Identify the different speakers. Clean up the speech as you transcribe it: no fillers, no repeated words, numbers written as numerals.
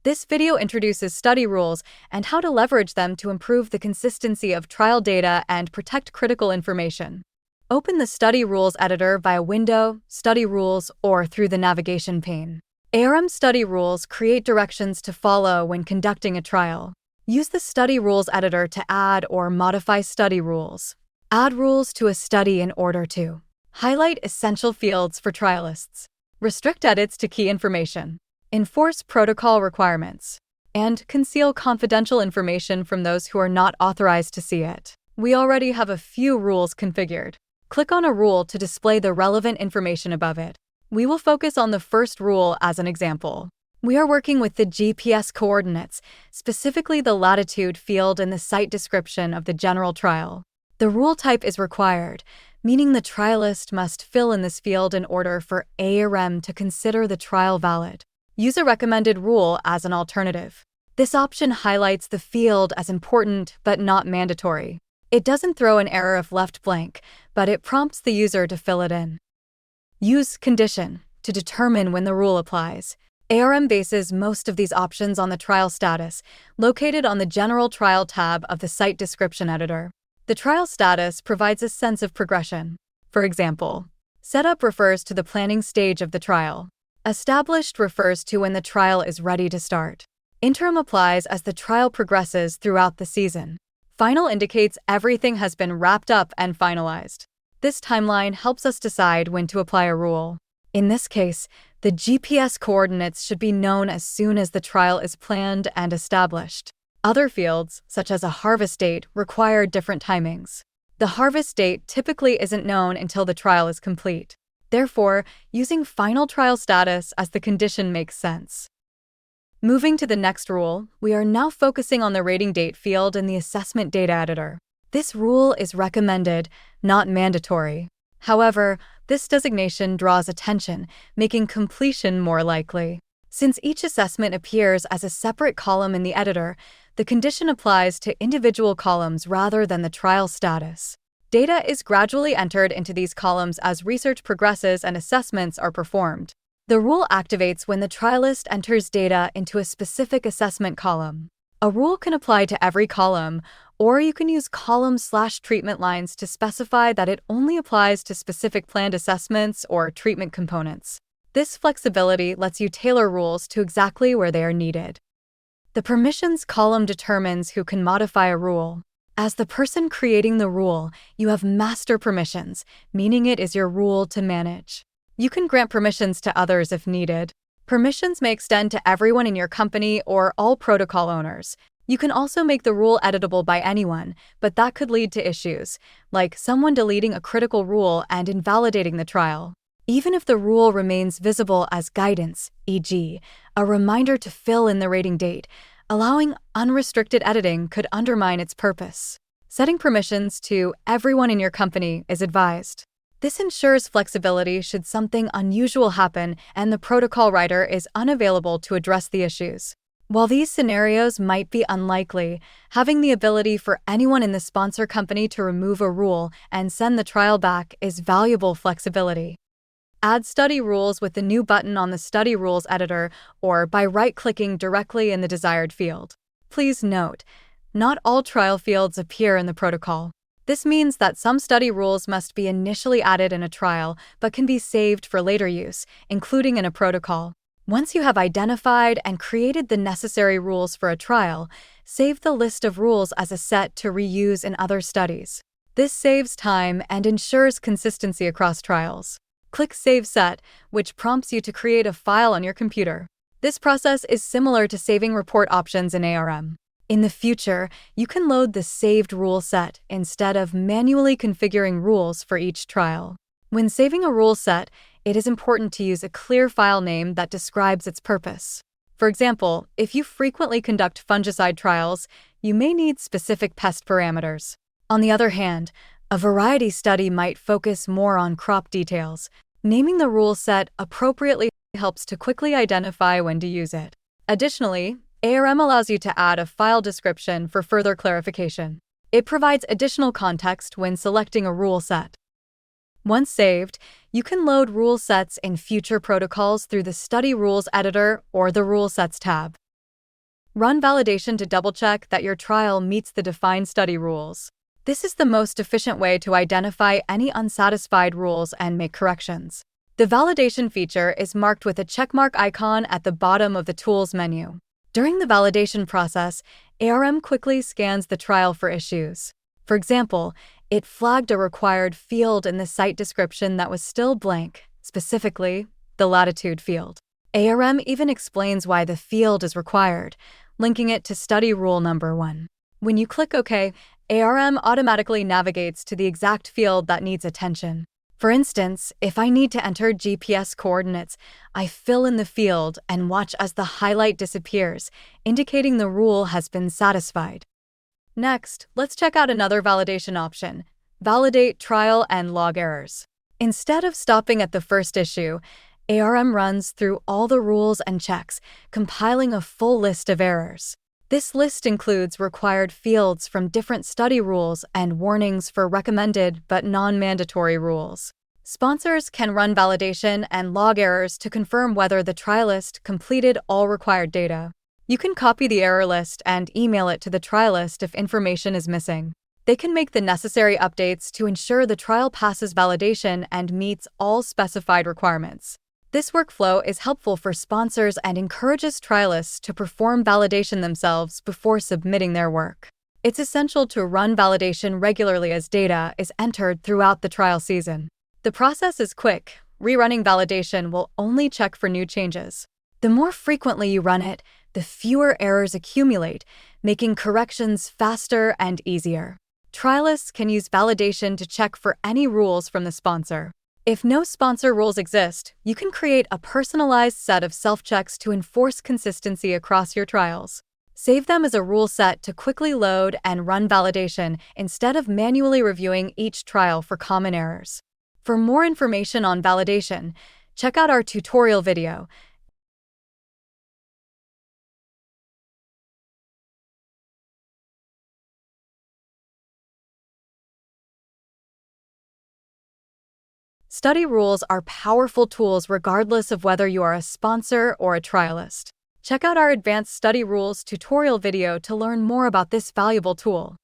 Speaker 1: This video introduces study rules and how to leverage them to improve the consistency of trial data and protect critical information. Open the Study Rules editor via Window, Study Rules, or through the navigation pane. ARM Study Rules create directions to follow when conducting a trial. Use the Study Rules editor to add or modify study rules. Add rules to a study in order to highlight essential fields for trialists, restrict edits to key information, enforce protocol requirements, and conceal confidential information from those who are not authorized to see it. We already have a few rules configured. Click on a rule to display the relevant information above it. We will focus on the first rule as an example. We are working with the GPS coordinates, specifically the latitude field in the site description of the general trial. The rule type is required, meaning the trialist must fill in this field in order for ARM to consider the trial valid. Use a recommended rule as an alternative. This option highlights the field as important but not mandatory. It doesn't throw an error if left blank, but it prompts the user to fill it in. Use condition to determine when the rule applies. ARM bases most of these options on the trial status, located on the General Trial tab of the Site Description Editor. The trial status provides a sense of progression. For example, setup refers to the planning stage of the trial. Established refers to when the trial is ready to start. Interim applies as the trial progresses throughout the season. Final indicates everything has been wrapped up and finalized. This timeline helps us decide when to apply a rule. In this case, the GPS coordinates should be known as soon as the trial is planned and established. Other fields, such as a harvest date, require different timings. The harvest date typically isn't known until the trial is complete. Therefore, using final trial status as the condition makes sense. Moving to the next rule, we are now focusing on the rating date field in the Assessment Data Editor. This rule is recommended, not mandatory. However, this designation draws attention, making completion more likely. Since each assessment appears as a separate column in the editor, the condition applies to individual columns rather than the trial status. Data is gradually entered into these columns as research progresses and assessments are performed. The rule activates when the trialist enters data into a specific assessment column. A rule can apply to every column, or you can use column/treatment lines to specify that it only applies to specific planned assessments or treatment components. This flexibility lets you tailor rules to exactly where they are needed. The permissions column determines who can modify a rule. As the person creating the rule, you have master permissions, meaning it is your rule to manage. You can grant permissions to others if needed. Permissions may extend to everyone in your company or all protocol owners. You can also make the rule editable by anyone, but that could lead to issues, like someone deleting a critical rule and invalidating the trial. Even if the rule remains visible as guidance, e.g., a reminder to fill in the rating date, allowing unrestricted editing could undermine its purpose. Setting permissions to everyone in your company is advised. This ensures flexibility should something unusual happen and the protocol writer is unavailable to address the issues. While these scenarios might be unlikely, having the ability for anyone in the sponsor company to remove a rule and send the trial back is valuable flexibility. Add study rules with the new button on the Study Rules editor or by right-clicking directly in the desired field. Please note, not all trial fields appear in the protocol. This means that some study rules must be initially added in a trial but can be saved for later use, including in a protocol. Once you have identified and created the necessary rules for a trial, save the list of rules as a set to reuse in other studies. This saves time and ensures consistency across trials. Click Save Set, which prompts you to create a file on your computer. This process is similar to saving report options in ARM. In the future, you can load the saved rule set instead of manually configuring rules for each trial. When saving a rule set, it is important to use a clear file name that describes its purpose. For example, if you frequently conduct fungicide trials, you may need specific pest parameters. On the other hand, a variety study might focus more on crop details. Naming the rule set appropriately helps to quickly identify when to use it. Additionally, ARM allows you to add a file description for further clarification. It provides additional context when selecting a rule set. Once saved, you can load rule sets in future protocols through the Study Rules editor or the Rule Sets tab. Run validation to double-check that your trial meets the defined study rules. This is the most efficient way to identify any unsatisfied rules and make corrections. The validation feature is marked with a checkmark icon at the bottom of the Tools menu. During the validation process, ARM quickly scans the trial for issues. For example, it flagged a required field in the site description that was still blank, specifically, the latitude field. ARM even explains why the field is required, linking it to study rule number 1. When you click OK, ARM automatically navigates to the exact field that needs attention. For instance, if I need to enter GPS coordinates, I fill in the field and watch as the highlight disappears, indicating the rule has been satisfied. Next, let's check out another validation option: validate trial and log errors. Instead of stopping at the first issue, ARM runs through all the rules and checks, compiling a full list of errors. This list includes required fields from different study rules and warnings for recommended but non-mandatory rules. Sponsors can run validation and log errors to confirm whether the trialist completed all required data. You can copy the error list and email it to the trialist if information is missing. They can make the necessary updates to ensure the trial passes validation and meets all specified requirements. This workflow is helpful for sponsors and encourages trialists to perform validation themselves before submitting their work. It's essential to run validation regularly as data is entered throughout the trial season. The process is quick. Rerunning validation will only check for new changes. The more frequently you run it, the fewer errors accumulate, making corrections faster and easier. Trialists can use validation to check for any rules from the sponsor. If no sponsor rules exist, you can create a personalized set of self-checks to enforce consistency across your trials. Save them as a rule set to quickly load and run validation instead of manually reviewing each trial for common errors. For more information on validation, check out our tutorial video. Study rules are powerful tools regardless of whether you are a sponsor or a trialist. Check out our advanced study rules tutorial video to learn more about this valuable tool.